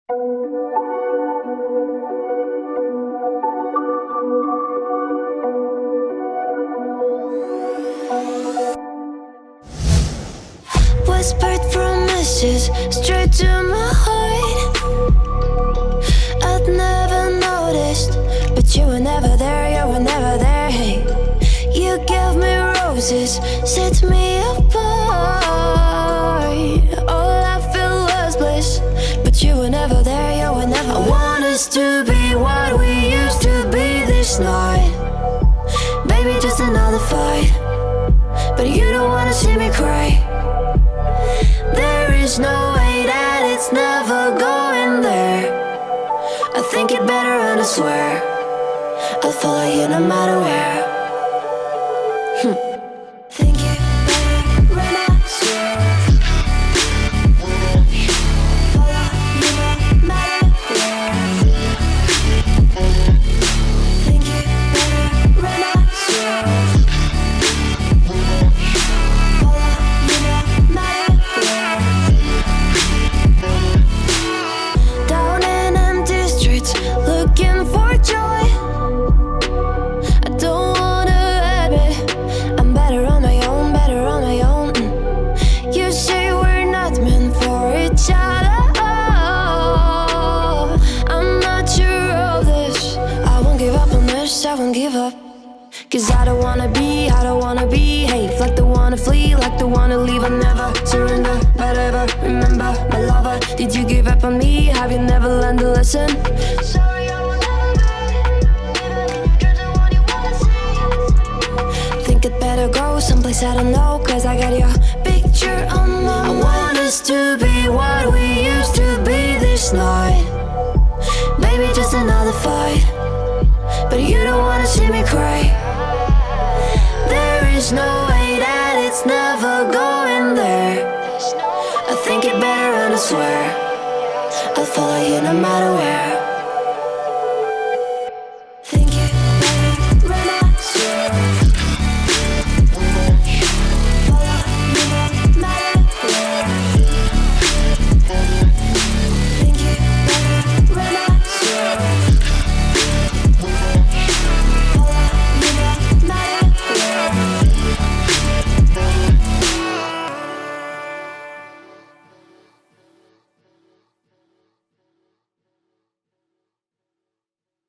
Whispered promises straight to my heart. I'd never noticed, but you were never there, you were never there. Hey, you gave me roses, set me apart. All I feel was bliss, but you were never there, you were never there. I want us to be what we used to be this night. Baby, just another fight, but you don't wanna see me cry. There is no way that it's never going there. I think it better and I swear I'll follow you no matter where. Think it better and I swear follow you no matter where. Think it better and I swear follow you no matter where. Down in empty streets, looking for joy. I don't wanna admit I'm better on my own, better on my own. You say we're not meant for each other. I'm not sure of this. I won't give up on this, I won't give up. Cause I don't wanna be, hey, like the wanna flee, like the wanna leave. I'll never surrender, but ever remember my lover. Did you give up on me? Have you never learned a lesson? Sorry, I will never be, even if you're the one you wanna see. Think it better go someplace I don't know, cause I got your picture on my mind. I want us to be what we used to be this night. Baby, just another fight, but you don't wanna see me cry. There is no way that it's never going there. I think it better and I swear I'll follow you no matter where.